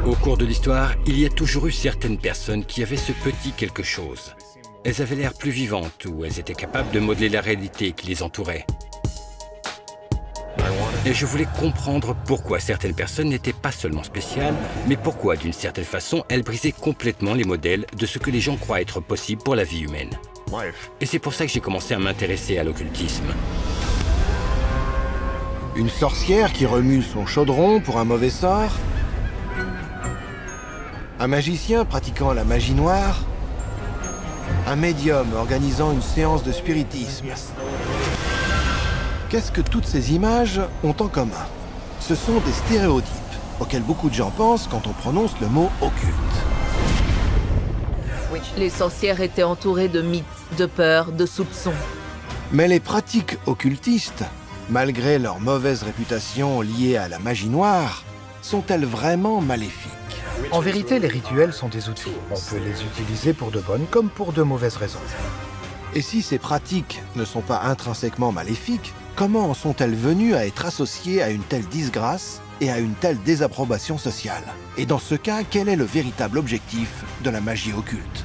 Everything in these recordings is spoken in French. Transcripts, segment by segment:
Au cours de l'histoire, il y a toujours eu certaines personnes qui avaient ce petit quelque chose. Elles avaient l'air plus vivantes ou elles étaient capables de modeler la réalité qui les entourait. Et je voulais comprendre pourquoi certaines personnes n'étaient pas seulement spéciales, mais pourquoi, d'une certaine façon, elles brisaient complètement les modèles de ce que les gens croient être possible pour la vie humaine. Et c'est pour ça que j'ai commencé à m'intéresser à l'occultisme. Une sorcière qui remue son chaudron pour un mauvais sort. Un magicien pratiquant la magie noire. Un médium organisant une séance de spiritisme. Qu'est-ce que toutes ces images ont en commun? Ce sont des stéréotypes auxquels beaucoup de gens pensent quand on prononce le mot occulte. Les sorcières étaient entourées de mythes, de peurs, de soupçons. Mais les pratiques occultistes, malgré leur mauvaise réputation liée à la magie noire, sont-elles vraiment maléfiques? En vérité, les rituels sont des outils. On peut les utiliser pour de bonnes comme pour de mauvaises raisons. Et si ces pratiques ne sont pas intrinsèquement maléfiques, comment en sont-elles venues à être associées à une telle disgrâce et à une telle désapprobation sociale? Et dans ce cas, quel est le véritable objectif de la magie occulte?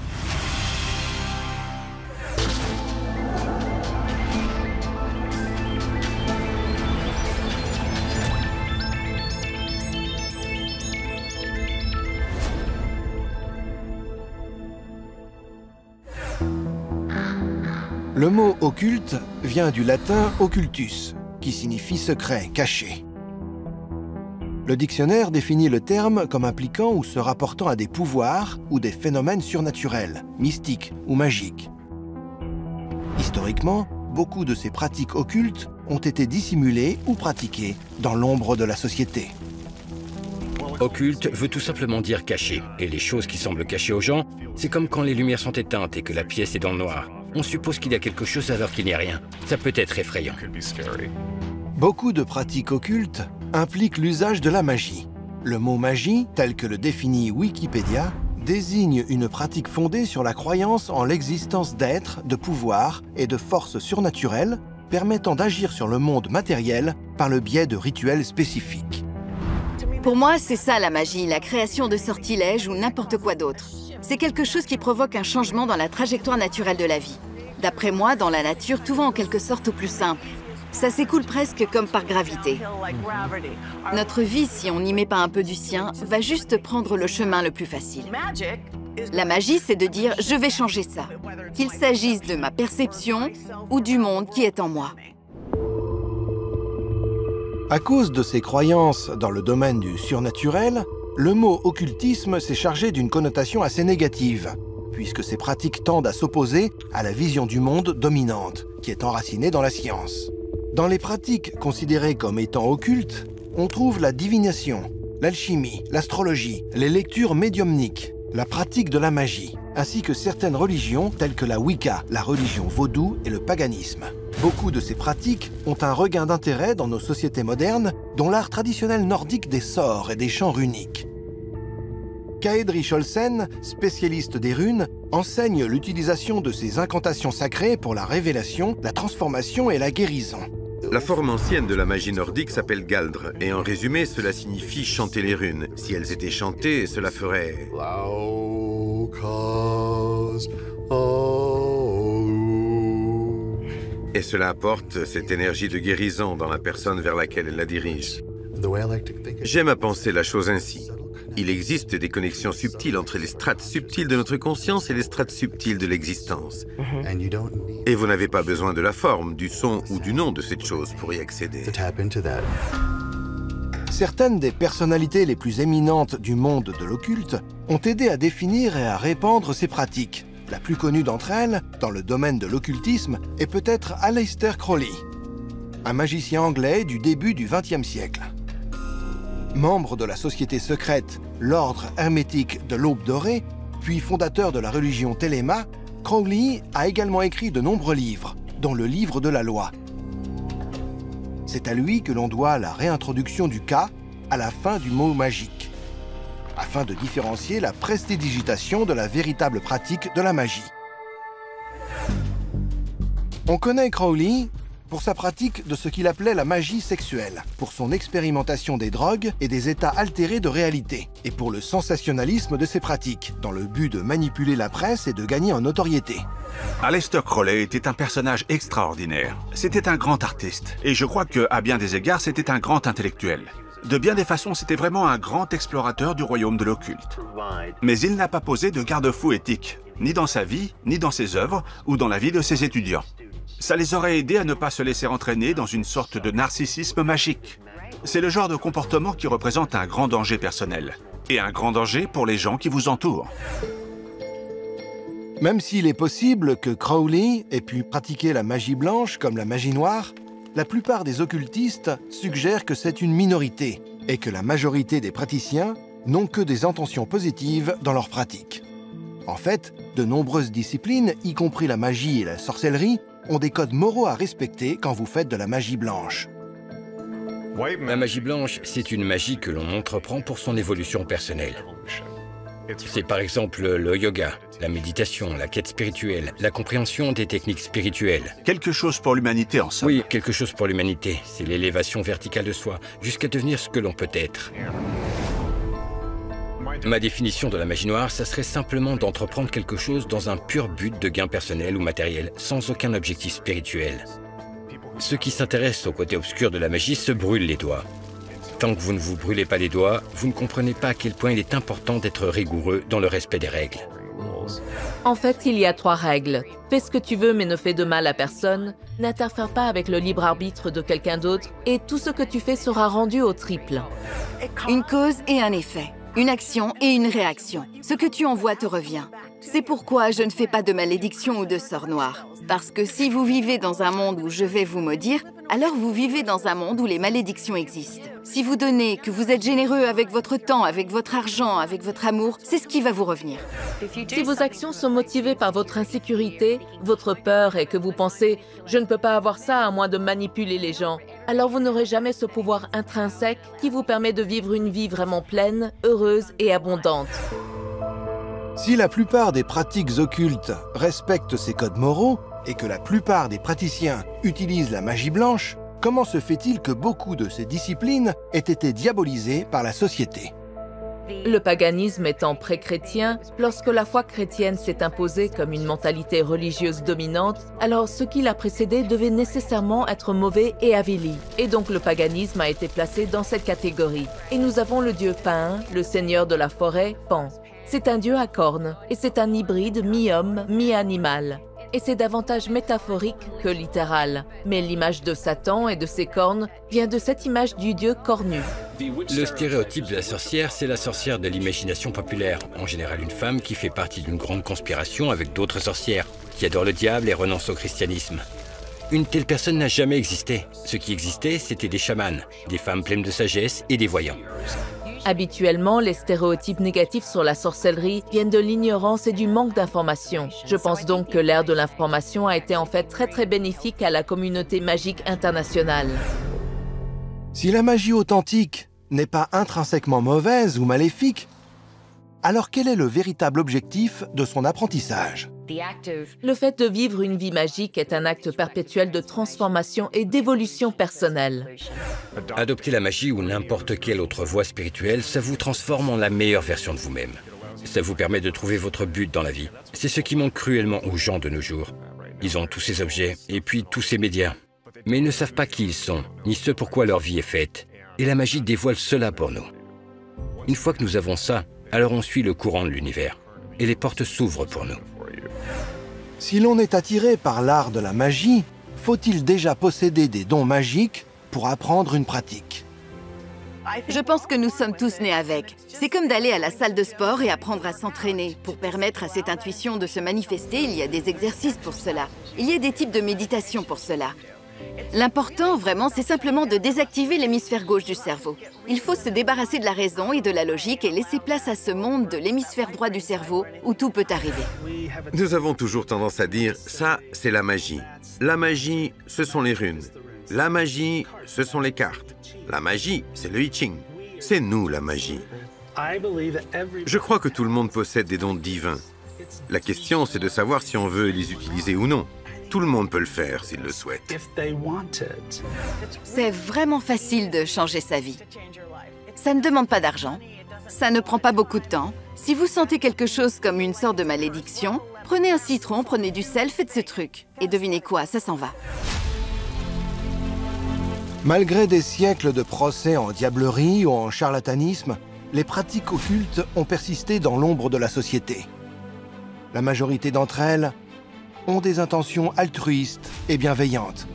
Le mot occulte vient du latin occultus, qui signifie secret, caché. Le dictionnaire définit le terme comme impliquant ou se rapportant à des pouvoirs ou des phénomènes surnaturels, mystiques ou magiques. Historiquement, beaucoup de ces pratiques occultes ont été dissimulées ou pratiquées dans l'ombre de la société. Occulte veut tout simplement dire caché. Et les choses qui semblent cachées aux gens, c'est comme quand les lumières sont éteintes et que la pièce est dans le noir. On suppose qu'il y a quelque chose alors qu'il n'y a rien. Ça peut être effrayant. Beaucoup de pratiques occultes impliquent l'usage de la magie. Le mot magie, tel que le définit Wikipédia, désigne une pratique fondée sur la croyance en l'existence d'êtres, de pouvoirs et de forces surnaturelles permettant d'agir sur le monde matériel par le biais de rituels spécifiques. Pour moi, c'est ça la magie, la création de sortilèges ou n'importe quoi d'autre. C'est quelque chose qui provoque un changement dans la trajectoire naturelle de la vie. D'après moi, dans la nature, tout va en quelque sorte au plus simple. Ça s'écoule presque comme par gravité. Notre vie, si on n'y met pas un peu du sien, va juste prendre le chemin le plus facile. La magie, c'est de dire « je vais changer ça », qu'il s'agisse de ma perception ou du monde qui est en moi. À cause de ces croyances dans le domaine du surnaturel, le mot occultisme s'est chargé d'une connotation assez négative, puisque ces pratiques tendent à s'opposer à la vision du monde dominante, qui est enracinée dans la science. Dans les pratiques considérées comme étant occultes, on trouve la divination, l'alchimie, l'astrologie, les lectures médiumniques, la pratique de la magie, ainsi que certaines religions telles que la Wicca, la religion vaudou et le paganisme. Beaucoup de ces pratiques ont un regain d'intérêt dans nos sociétés modernes, dont l'art traditionnel nordique des sorts et des chants runiques. Kaedri Scholsen, spécialiste des runes, enseigne l'utilisation de ces incantations sacrées pour la révélation, la transformation et la guérison. La forme ancienne de la magie nordique s'appelle Galdr, et en résumé, cela signifie chanter les runes. Si elles étaient chantées, cela ferait... Et cela apporte cette énergie de guérison dans la personne vers laquelle elle la dirige. J'aime à penser la chose ainsi. Il existe des connexions subtiles entre les strates subtiles de notre conscience et les strates subtiles de l'existence. Et vous n'avez pas besoin de la forme, du son ou du nom de cette chose pour y accéder. Certaines des personnalités les plus éminentes du monde de l'occulte ont aidé à définir et à répandre ces pratiques. La plus connue d'entre elles, dans le domaine de l'occultisme, est peut-être Aleister Crowley, un magicien anglais du début du XXe siècle. Membre de la société secrète l'Ordre hermétique de l'Aube dorée, puis fondateur de la religion Thelema, Crowley a également écrit de nombreux livres, dont le Livre de la Loi. C'est à lui que l'on doit la réintroduction du K à la fin du mot magique, afin de différencier la prestidigitation de la véritable pratique de la magie. On connaît Crowley pour sa pratique de ce qu'il appelait la magie sexuelle, pour son expérimentation des drogues et des états altérés de réalité, et pour le sensationnalisme de ses pratiques, dans le but de manipuler la presse et de gagner en notoriété. Aleister Crowley était un personnage extraordinaire. C'était un grand artiste, et je crois qu'à bien des égards, c'était un grand intellectuel. De bien des façons, c'était vraiment un grand explorateur du royaume de l'occulte. Mais il n'a pas posé de garde-fou éthique, ni dans sa vie, ni dans ses œuvres, ou dans la vie de ses étudiants. Ça les aurait aidés à ne pas se laisser entraîner dans une sorte de narcissisme magique. C'est le genre de comportement qui représente un grand danger personnel, et un grand danger pour les gens qui vous entourent. Même s'il est possible que Crowley ait pu pratiquer la magie blanche comme la magie noire, la plupart des occultistes suggèrent que c'est une minorité et que la majorité des praticiens n'ont que des intentions positives dans leur pratique. En fait, de nombreuses disciplines, y compris la magie et la sorcellerie, ont des codes moraux à respecter quand vous faites de la magie blanche. La magie blanche, c'est une magie que l'on entreprend pour son évolution personnelle. C'est par exemple le yoga, la méditation, la quête spirituelle, la compréhension des techniques spirituelles. Quelque chose pour l'humanité en somme. Oui, quelque chose pour l'humanité. C'est l'élévation verticale de soi, jusqu'à devenir ce que l'on peut être. Ma définition de la magie noire, ça serait simplement d'entreprendre quelque chose dans un pur but de gain personnel ou matériel, sans aucun objectif spirituel. Ceux qui s'intéressent au côté obscur de la magie se brûlent les doigts. Tant que vous ne vous brûlez pas les doigts, vous ne comprenez pas à quel point il est important d'être rigoureux dans le respect des règles. En fait, il y a 3 règles. Fais ce que tu veux mais ne fais de mal à personne, n'interfère pas avec le libre arbitre de quelqu'un d'autre et tout ce que tu fais sera rendu au triple. Une cause et un effet. Une action et une réaction. Ce que tu envoies te revient. C'est pourquoi je ne fais pas de malédiction ou de sort noir. Parce que si vous vivez dans un monde où je vais vous maudire, alors vous vivez dans un monde où les malédictions existent. Si vous donnez, que vous êtes généreux avec votre temps, avec votre argent, avec votre amour, c'est ce qui va vous revenir. Si vos actions sont motivées par votre insécurité, votre peur et que vous pensez « je ne peux pas avoir ça à moins de manipuler les gens », alors vous n'aurez jamais ce pouvoir intrinsèque qui vous permet de vivre une vie vraiment pleine, heureuse et abondante. Si la plupart des pratiques occultes respectent ces codes moraux et que la plupart des praticiens utilisent la magie blanche, comment se fait-il que beaucoup de ces disciplines aient été diabolisées par la société? Le paganisme étant pré-chrétien, lorsque la foi chrétienne s'est imposée comme une mentalité religieuse dominante, alors ce qui l'a précédé devait nécessairement être mauvais et avili. Et donc le paganisme a été placé dans cette catégorie. Et nous avons le dieu Pain, le seigneur de la forêt, Pan. C'est un dieu à cornes, et c'est un hybride mi-homme, mi-animal. Et c'est davantage métaphorique que littéral. Mais l'image de Satan et de ses cornes vient de cette image du dieu cornu. Le stéréotype de la sorcière, c'est la sorcière de l'imagination populaire. En général, une femme qui fait partie d'une grande conspiration avec d'autres sorcières, qui adore le diable et renonce au christianisme. Une telle personne n'a jamais existé. Ce qui existait, c'était des chamans, des femmes pleines de sagesse et des voyants. Habituellement, les stéréotypes négatifs sur la sorcellerie viennent de l'ignorance et du manque d'information. Je pense donc que l'ère de l'information a été en fait très bénéfique à la communauté magique internationale. Si la magie authentique n'est pas intrinsèquement mauvaise ou maléfique, alors quel est le véritable objectif de son apprentissage? Le fait de vivre une vie magique est un acte perpétuel de transformation et d'évolution personnelle. Adopter la magie ou n'importe quelle autre voie spirituelle, ça vous transforme en la meilleure version de vous-même. Ça vous permet de trouver votre but dans la vie. C'est ce qui manque cruellement aux gens de nos jours. Ils ont tous ces objets et puis tous ces médias. Mais ils ne savent pas qui ils sont, ni ce pourquoi leur vie est faite. Et la magie dévoile cela pour nous. Une fois que nous avons ça, alors on suit le courant de l'univers. Et les portes s'ouvrent pour nous. Si l'on est attiré par l'art de la magie, faut-il déjà posséder des dons magiques pour apprendre une pratique? Je pense que nous sommes tous nés avec. C'est comme d'aller à la salle de sport et apprendre à s'entraîner. Pour permettre à cette intuition de se manifester, il y a des exercices pour cela. Il y a des types de méditation pour cela. L'important, vraiment, c'est simplement de désactiver l'hémisphère gauche du cerveau. Il faut se débarrasser de la raison et de la logique et laisser place à ce monde de l'hémisphère droit du cerveau où tout peut arriver. Nous avons toujours tendance à dire « ça, c'est la magie ». La magie, ce sont les runes. La magie, ce sont les cartes. La magie, c'est le I Ching. C'est nous, la magie. Je crois que tout le monde possède des dons divins. La question, c'est de savoir si on veut les utiliser ou non. Tout le monde peut le faire s'il le souhaite. C'est vraiment facile de changer sa vie. Ça ne demande pas d'argent, ça ne prend pas beaucoup de temps. Si vous sentez quelque chose comme une sorte de malédiction, prenez un citron, prenez du sel, faites ce truc. Et devinez quoi, ça s'en va. Malgré des siècles de procès en diablerie ou en charlatanisme, les pratiques occultes ont persisté dans l'ombre de la société. La majorité d'entre elles ont des intentions altruistes et bienveillantes.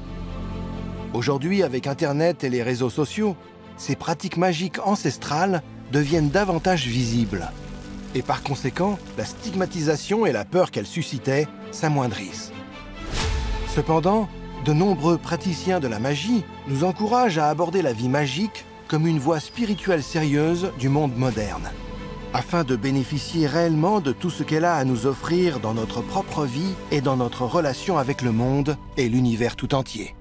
Aujourd'hui, avec Internet et les réseaux sociaux, ces pratiques magiques ancestrales deviennent davantage visibles. Et par conséquent, la stigmatisation et la peur qu'elles suscitaient s'amoindrissent. Cependant, de nombreux praticiens de la magie nous encouragent à aborder la vie magique comme une voie spirituelle sérieuse du monde moderne, afin de bénéficier réellement de tout ce qu'elle a à nous offrir dans notre propre vie et dans notre relation avec le monde et l'univers tout entier.